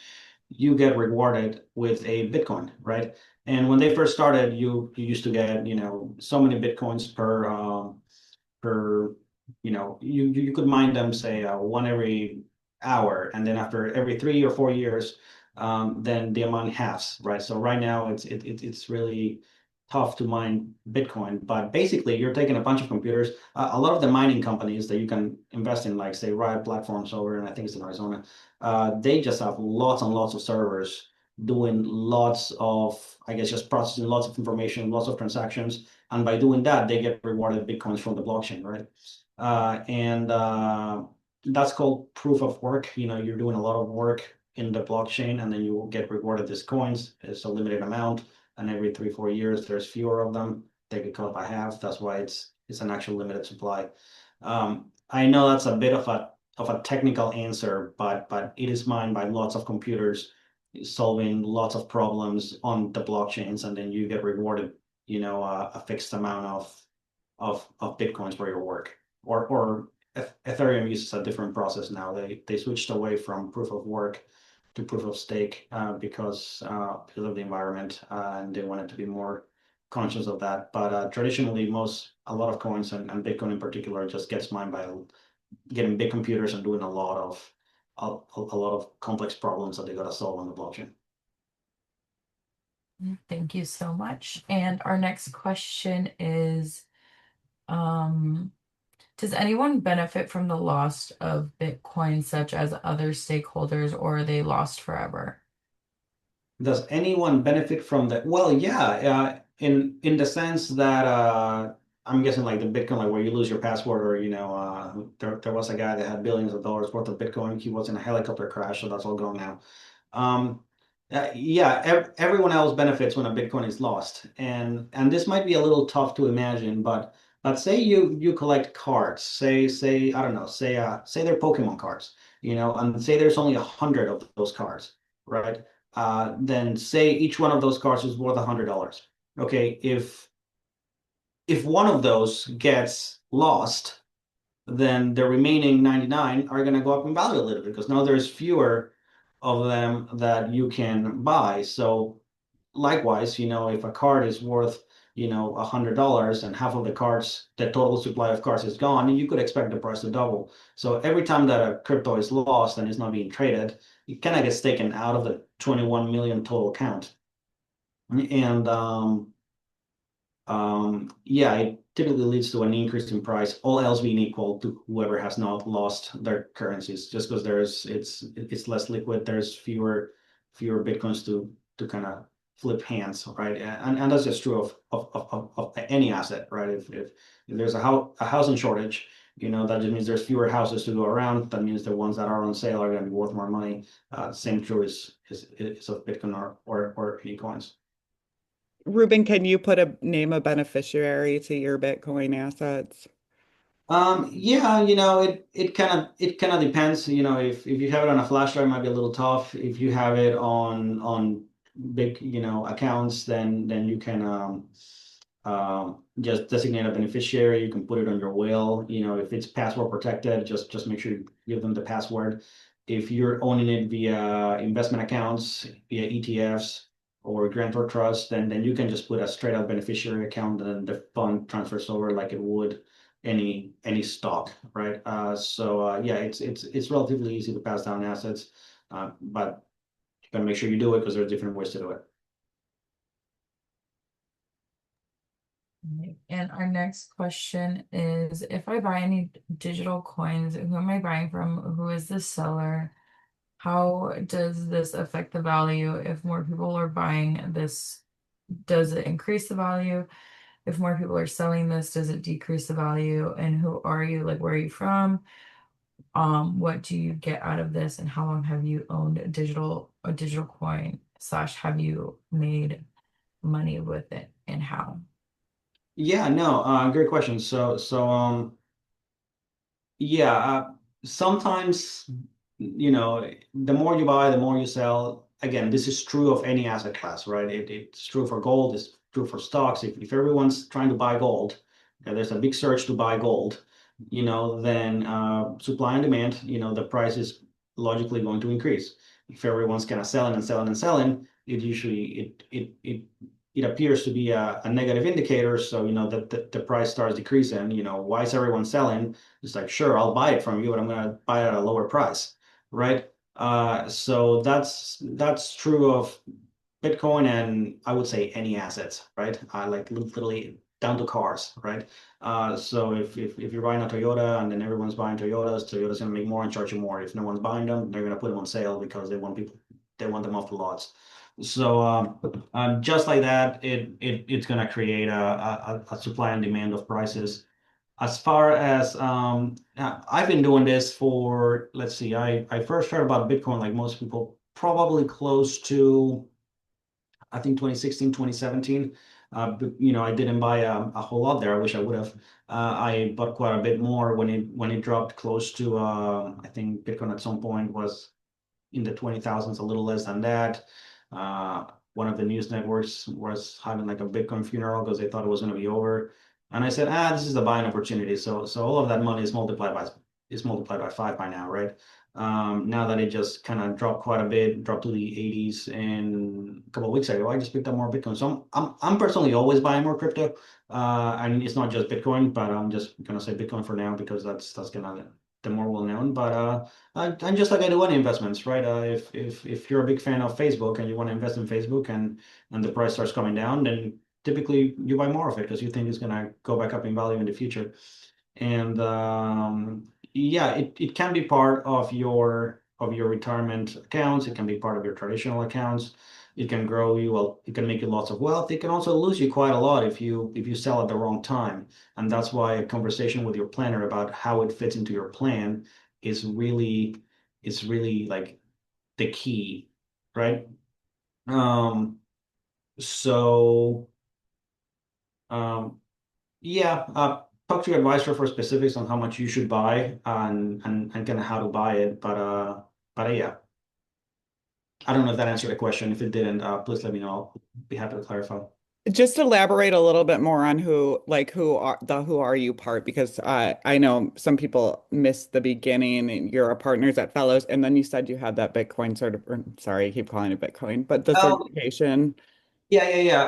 you get rewarded with a Bitcoin, right? And when they first started, you used to get, so many Bitcoins per, you could mine them, say, one every hour, and then after every 3 or 4 years, then the amount halves, right? So right now it's really tough to mine Bitcoin, but basically you're taking a bunch of computers. A lot of the mining companies that you can invest in, like say Riot Platforms over, and I think it's in Arizona, they just have lots and lots of servers doing lots of, I guess, just processing lots of information, lots of transactions. And by doing that, they get rewarded Bitcoins from the blockchain, right? And that's called proof of work. You're doing a lot of work in the blockchain, and then you will get rewarded these coins. It's a limited amount, and every 3-4 years, there's fewer of them. They get cut by half. That's why it's an actual limited supply. I know that's a bit of a technical answer, but it is mined by lots of computers solving lots of problems on the blockchains, and then you get rewarded, a fixed amount of Bitcoins for your work. Or Ethereum uses a different process now. They switched away from proof of work to proof of stake because of the environment, and they wanted to be more conscious of that. But traditionally, a lot of coins and Bitcoin in particular just gets mined by getting big computers and doing a lot of complex problems that they got to solve on the blockchain. Thank you so much. And our next question is, does anyone benefit from the loss of Bitcoin, such as other stakeholders, or are they lost forever? Does anyone benefit from that? Well, yeah, in the sense that I'm guessing like the Bitcoin, like where you lose your password, or there was a guy that had billions of dollars worth of Bitcoin. He was in a helicopter crash, so that's all gone now. Yeah, everyone else benefits when a Bitcoin is lost, and this might be a little tough to imagine, but say you collect cards, say I don't know, say they're Pokemon cards, and say there's only 100 of those cards, right? Then say each one of those cards is worth $100. Okay, if one of those gets lost, then the remaining 99 are going to go up in value a little bit because now there's fewer of them that you can buy. So likewise, if a card is worth, $100 and half of the cards, the total supply of cards is gone, you could expect the price to double. So every time that a crypto is lost and is not being traded, it kind of gets taken out of the 21 million total count. And yeah, it typically leads to an increase in price, all else being equal to whoever has not lost their currencies, just because it's less liquid, there's fewer fewer Bitcoins to kind of flip hands, right? And that's just true of any asset, right? If there's a housing shortage, that just means there's fewer houses to go around. That means the ones that are on sale are going to be worth more money. Same true is of Bitcoin or any coins. Ruben, can you name a beneficiary to your Bitcoin assets? Yeah, it kind of depends. If you have it on a flash drive, it might be a little tough. If you have it on big, accounts, then you can just designate a beneficiary. You can put it on your will. If it's password protected, just make sure you give them the password. If you're owning it via investment accounts, via ETFs or grantor trust, then you can just put a straight up beneficiary account and the fund transfers over like it would any stock, right? Yeah, it's relatively easy to pass down assets, but you gotta make sure you do it because there are different ways to do it. And our next question is, if I buy any digital coins, who am I buying from? Who is the seller? How does this affect the value? If more people are buying this, does it increase the value? If more people are selling this, does it decrease the value? And who are you? Like, where are you from? What do you get out of this? And how long have you owned a digital coin / have you made money with it, and how? Yeah, no, great question. Yeah, sometimes, the more you buy, the more you sell. Again, this is true of any asset class, right? It's true for gold, it's true for stocks. If everyone's trying to buy gold, there's a big surge to buy gold, then supply and demand, the price is logically going to increase. If everyone's kind of selling and selling and selling, it usually it appears to be a negative indicator. So, that the price starts decreasing. Why is everyone selling? It's like, sure, I'll buy it from you, but I'm gonna buy it at a lower price, right? So that's true of Bitcoin and I would say any assets, right? Like literally down to cars, right? So if you're buying a Toyota and then everyone's buying Toyota's gonna make more and charge you more. If no one's buying them, they're gonna put them on sale because they want them off the lots. So just like that, it's gonna create a supply and demand of prices. As far as I've been doing this for, let's see, I first heard about Bitcoin like most people, probably close to I think 2016, 2017. But, I didn't buy a whole lot there. I wish I would have. I bought quite a bit more when it dropped close to I think Bitcoin at some point was in the 20,000s, a little less than that. Uh, One of the news networks was having like a Bitcoin funeral because they thought it was going to be over. And I said, this is a buying opportunity. So all of that money is multiplied by 5 by now, right? Now that it just kind of dropped quite a bit, dropped to the 80s, and a couple of weeks ago, I just picked up more Bitcoin. So I'm personally always buying more crypto. And it's not just Bitcoin, but I'm just gonna say Bitcoin for now because that's gonna the more well known. But and just like I do any investments, right? If you're a big fan of Facebook and you want to invest in Facebook and the price starts coming down, then typically you buy more of it because you think it's gonna go back up in value in the future. And yeah, it can be part of your retirement accounts. It can be part of your traditional accounts. It can grow you. Well, it can make you lots of wealth. It can also lose you quite a lot if you sell at the wrong time. And that's why a conversation with your planner about how it fits into your plan is really like the key, right? Um, so yeah, talk to your advisor for specifics on how much you should buy and kind of how to buy it. But yeah, I don't know if that answered the question. If it didn't, please let me know. I'll be happy to clarify. Just elaborate a little bit more on who are you part, because I know some people missed the beginning and you're a partners at Fellows, and then you said you had that Bitcoin sorry, I keep calling it Bitcoin, but the Oh, certification. yeah, yeah, yeah.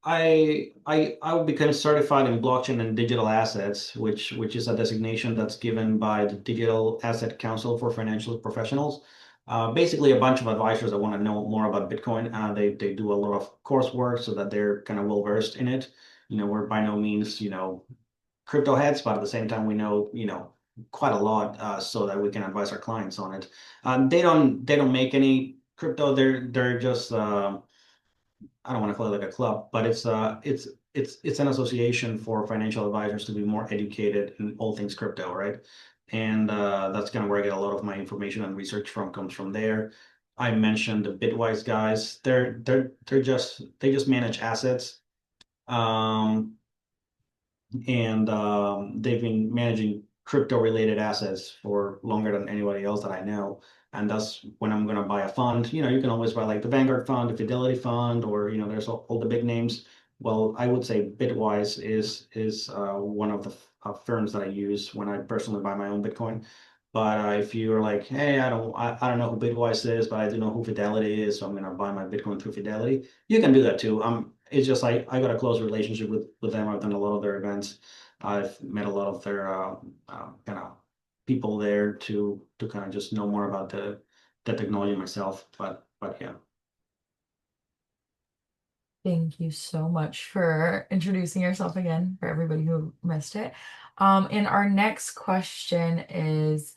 I will become certified in blockchain and digital assets, which is a designation that's given by the Digital Asset Council for Financial Professionals. Basically, a bunch of advisors that want to know more about Bitcoin. They do a lot of coursework so that they're kind of well versed in it. We're by no means, crypto heads, but at the same time, we know, quite a lot so that we can advise our clients on it. They don't make any crypto. They're just I don't want to call it like a club, but it's an association for financial advisors to be more educated in all things crypto, right? And that's kind of where I get a lot of my information and research from comes from there. I mentioned the Bitwise guys. They just manage assets. Um, and they've been managing crypto related assets for longer than anybody else that I know. And that's when I'm going to buy a fund. You know, you can always buy like the Vanguard fund, the Fidelity fund, or you know, there's all the big names. Well, I would say Bitwise is one of the firms that I use when I personally buy my own Bitcoin. But if you're like, hey, I don't know who Bitwise is, but I do know who Fidelity is, so I'm gonna buy my Bitcoin through Fidelity. You can do that too. It's just I got a close relationship with them. I've done a lot of their events. I've met a lot of their kind of people there to kind of just know more about the technology myself. But yeah. Thank you so much for introducing yourself again for everybody who missed it. And our next question is,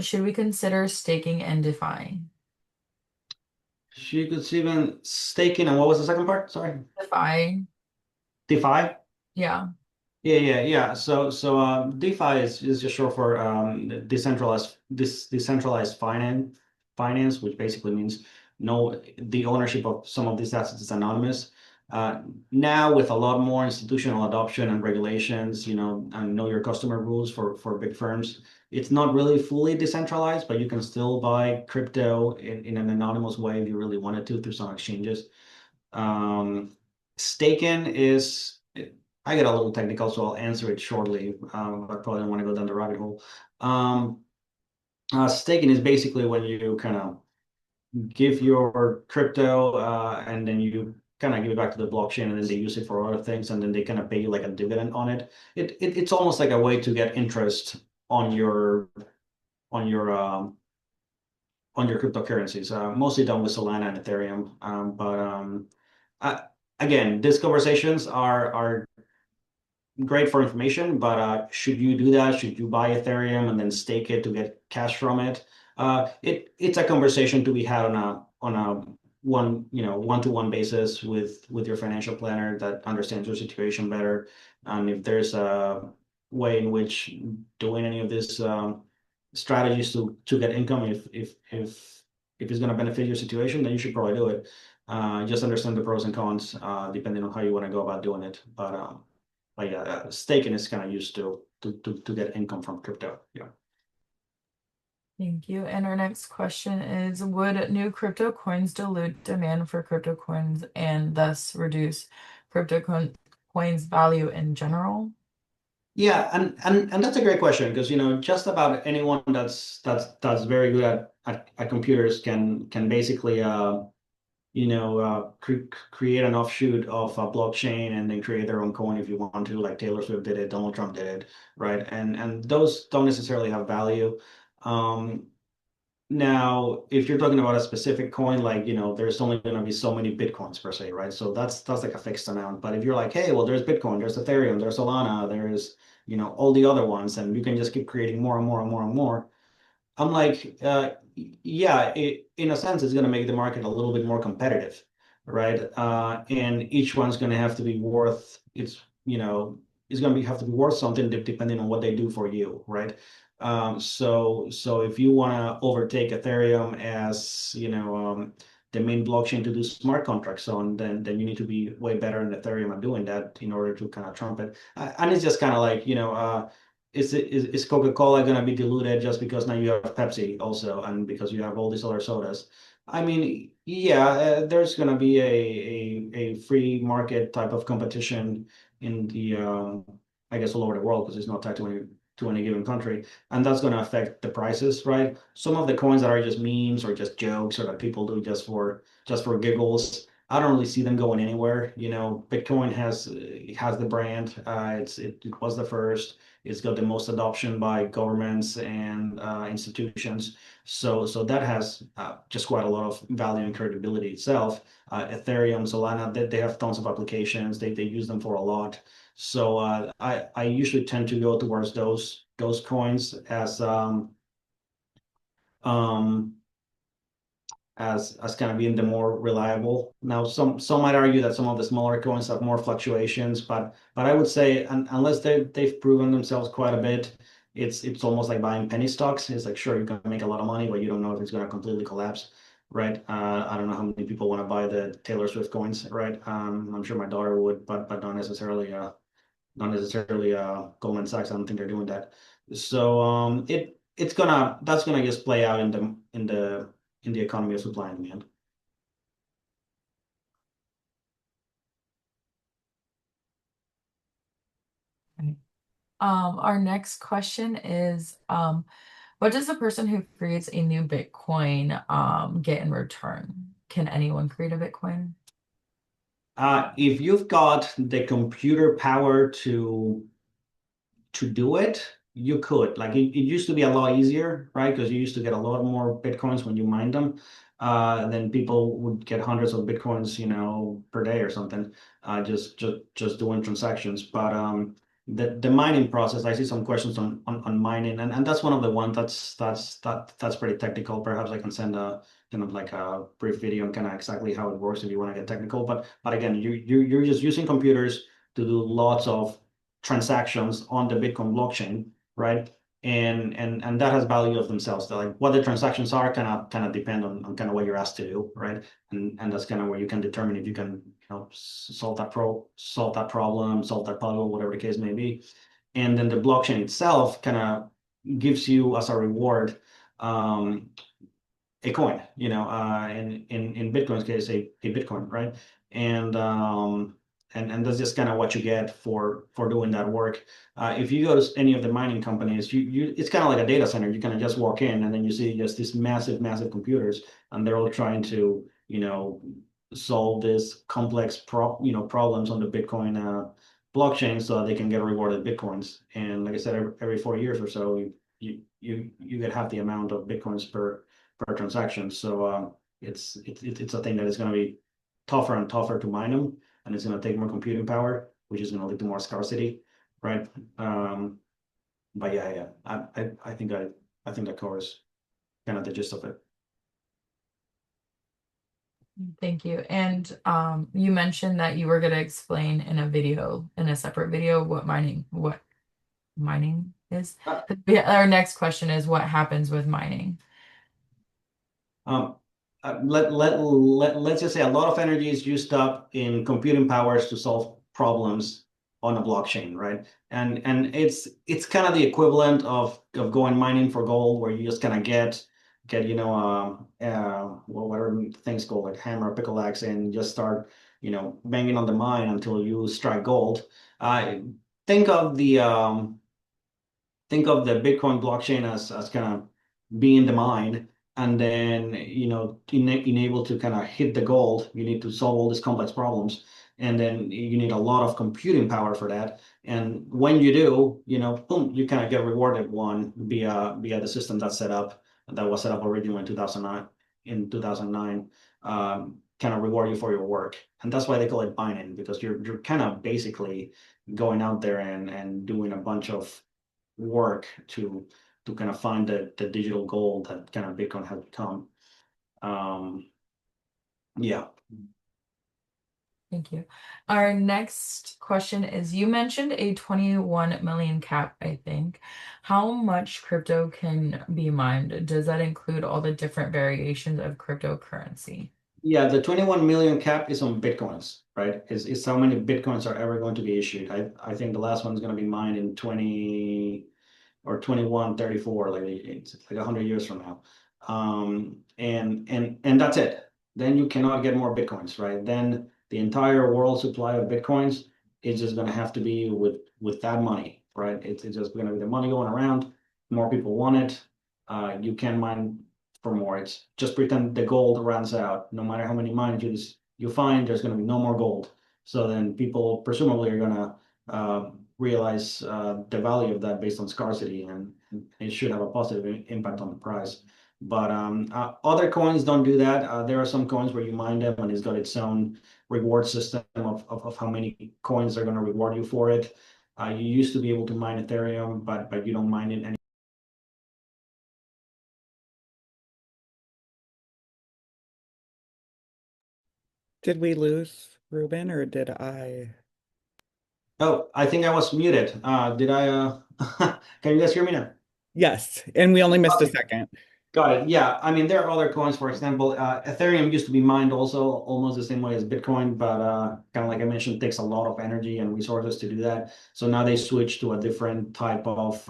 should we consider staking and DeFi? She could see even staking, and what was the second part? Sorry. DeFi, DeFi? yeah. Yeah. So DeFi is just short for decentralized finance, which basically means no the ownership of some of these assets is anonymous. Now with a lot more institutional adoption and regulations, you know, and know your customer rules for big firms, it's not really fully decentralized, but you can still buy crypto in an anonymous way if you really wanted to through some exchanges. Staking is, I get a little technical, so I'll answer it shortly. I probably don't want to go down the rabbit hole. Um, Staking is basically when you kind of give your crypto and then you kind of give it back to the blockchain and then they use it for other things and then they kind of pay you like a dividend on it. It's almost like a way to get interest on on your um, on your cryptocurrencies, mostly done with Solana and Ethereum. Again, these conversations are great for information, but should you do that? Should you buy Ethereum and then stake it to get cash from it? It's a conversation to be had on a one-to-one basis with your financial planner that understands your situation better. And if there's a way in which doing any of these strategies to get income, if it's going to benefit your situation, then you should probably do it. Just understand the pros and cons, depending on how you want to go about doing it. But yeah, staking is kind of used to get income from crypto. Yeah. Thank you. And our next question is, would new crypto coins dilute demand for crypto coins and thus reduce coins value in general? Yeah, and that's a great question because you know just about anyone that's very good at computers can basically create an offshoot of a blockchain and then create their own coin if you want to, like Taylor Swift did it, Donald Trump did it, right? And those don't necessarily have value. Um, Now, if you're talking about a specific coin, like, you know, there's only going to be so many Bitcoins per se, right? So that's like a fixed amount. But if you're like, hey, well, there's Bitcoin, there's Ethereum, there's Solana, there's, you know, all the other ones, and you can just keep creating more and more and more and more. I'm like, yeah, in a sense, it's going to make the market a little bit more competitive, right? And each one's going to have to be worth it's going to have to be worth something depending on what they do for you, right? So if you want to overtake Ethereum as, the main blockchain to do smart contracts on, then you need to be way better than Ethereum at doing that in order to kind of trump it. And it's just kind of like, is Coca-Cola going to be diluted just because now you have Pepsi also, and because you have all these other sodas? I mean, yeah, there's going to be a free market type of competition in the, I guess, all over the world because it's not tied to any given country, and that's going to affect the prices, right? Some of the coins that are just memes or just jokes or that people do just for giggles, I don't really see them going anywhere. You know, Bitcoin has the brand. It was the first. It's got the most adoption by governments and institutions. So that has just quite a lot of value and credibility itself. Ethereum, Solana, they have tons of applications. They use them for a lot. So I usually tend to go towards those coins um, as kind of being the more reliable. Now, some might argue that some of the smaller coins have more fluctuations, but I would say unless they've proven themselves quite a bit, it's almost like buying penny stocks. It's like sure you can make a lot of money, but you don't know if it's going to completely collapse, right? I don't know how many people want to buy the Taylor Swift coins, right? I'm sure my daughter would, but not necessarily Goldman Sachs. I don't think they're doing that. So that's gonna just play out in the economy of supply and demand. Right. Our next question is, what does the person who creates a new Bitcoin get in return? Can anyone create a Bitcoin? If you've got the computer power to do it, you could. Like it used to be a lot easier, right? Because you used to get a lot more Bitcoins when you mined them. Then people would get hundreds of Bitcoins, per day or something, just doing transactions. But the mining process, I see some questions on mining, and that's one of the ones that's pretty technical. Perhaps I can send a kind of like a brief video on kind of exactly how it works if you want to get technical. But again, you're just using computers to do lots of transactions on the Bitcoin blockchain, right? And that has value of themselves. So like what the transactions are kind of depend on kind of what you're asked to do, right? And that's kind of where you can determine if you can solve that problem, solve that puzzle, whatever the case may be. And then the blockchain itself kind of gives you as a reward a coin, in Bitcoin's case, a Bitcoin, right? And that's just kind of what you get for doing that work. If you go to any of the mining companies, it's kind of like a data center. You kind of just walk in and then you see just these massive, massive computers, and they're all trying to, solve this complex problems on the Bitcoin blockchain so that they can get rewarded Bitcoins. And like I said, every 4 years or so, you get half the amount of Bitcoins per transaction. So it's a thing that is going to be tougher and tougher to mine them, and it's going to take more computing power, which is going to lead to more scarcity, right? But yeah, I think that covers kind of the gist of it. Thank you. And you mentioned that you were going to explain in a separate video, what mining is. Uh, Our next question is, what happens with mining? Um, let's just say a lot of energy is used up in computing powers to solve problems on a blockchain, right? And it's kind of the equivalent of going mining for gold, where you just kind of get whatever things called, like hammer, pickaxe, and just start banging on the mine until you strike gold. Think of the Bitcoin blockchain as kind of being the mine, and then enable to kind of hit the gold. You need to solve all these complex problems, and then you need a lot of computing power for that. And when you do, boom, you kind of get rewarded one via the system that was set up originally in 2009, kind of reward you for your work. And that's why they call it mining, because you're kind of basically going out there and doing a bunch of work to kind of find the digital gold that kind of Bitcoin has become. Yeah. Thank you. Our next question is, you mentioned a 21 million cap, I think. How much crypto can be mined? Does that include all the different variations of cryptocurrency? Yeah, the 21 million cap is on Bitcoins, right? Is how many Bitcoins are ever going to be issued. I think the last one is going to be mined in 20 or 2134, like it's like 100 years from now. And that's it. Then you cannot get more Bitcoins, right? Then the entire world supply of Bitcoins is just going to have to be with that money, right? It's just going to be the money going around. More people want it. You can mine for more. It's just pretend the gold runs out. No matter how many mines you find there's going to be no more gold. So then people presumably are going to realize the value of that based on scarcity, and it should have a positive impact on the price. But other coins don't do that. There are some coins where you mine them and it's got its own reward system of how many coins they're going to reward you for it. You used to be able to mine Ethereum, but you don't mine it anymore. Did we lose Ruben or did I? Oh, I think I was muted. Did I? Can you guys hear me now? Yes, and we only missed a Okay. second. Got it. Yeah, I mean, there are other coins, for example, Ethereum used to be mined also almost the same way as Bitcoin, but kind of like I mentioned, takes a lot of energy and resources to do that. So now they switched to a different type of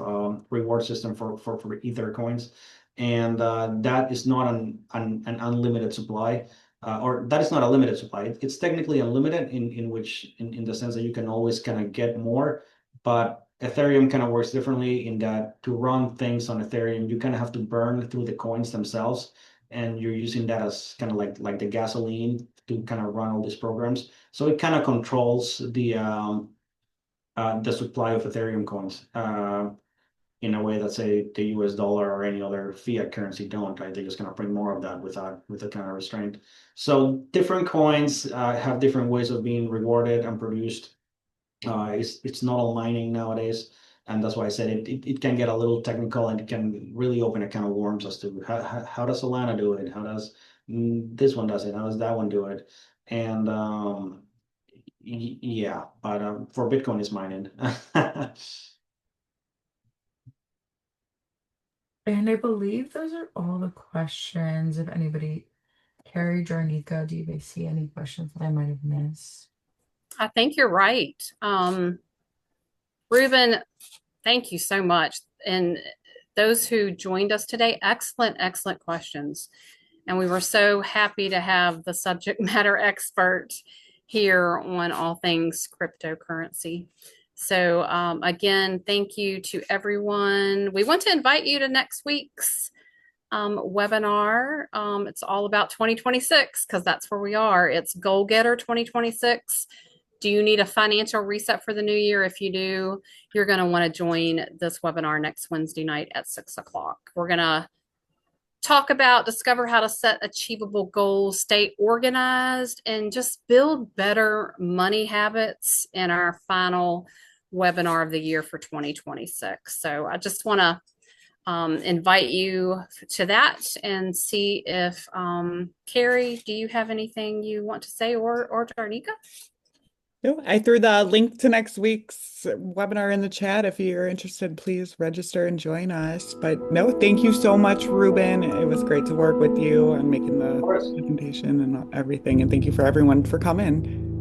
reward system for Ether coins. And that is not an unlimited supply, or that is not a limited supply. It's technically unlimited in the sense that you can always kind of get more, but Ethereum kind of works differently in that to run things on Ethereum, you kind of have to burn through the coins themselves, and you're using that as kind of like the gasoline to kind of run all these programs. So it kind of controls the supply of Ethereum coins in a way that say the US dollar or any other fiat currency don't. Right? They just kind of print more of that with a kind of restraint. So different coins have different ways of being rewarded and produced. It's not all mining nowadays, and that's why I said it can get a little technical, and it can really open a can of worms as to how does Solana do it, how does this one does it, how does that one do it, and yeah, but for Bitcoin is mining. And I believe those are all the questions. If anybody, Carrie, Jarnika, do you guys see any questions that I might have missed? I think you're right. Ruben, thank you so much. And those who joined us today, excellent, excellent questions. And we were so happy to have the subject matter expert here on all things cryptocurrency. So again, thank you to everyone. We want to invite you to next week's webinar. It's all about 2026 because that's where we are. It's Goal Getter 2026. Do you need a financial reset for the new year? If you do, you're going to want to join this webinar next Wednesday night at 6 o'clock. We're going to talk about, discover how to set achievable goals, stay organized, and just build better money habits in our final webinar of the year for 2026. So I just want to invite you to that and see if Carrie, do you have anything you want to say, or Jarnika? No, I threw the link to next week's webinar in the chat. If you're interested, please register and join us. But no, thank you so much, Ruben. It was great to work with you on making the Of course. presentation and everything. And thank you for everyone for coming.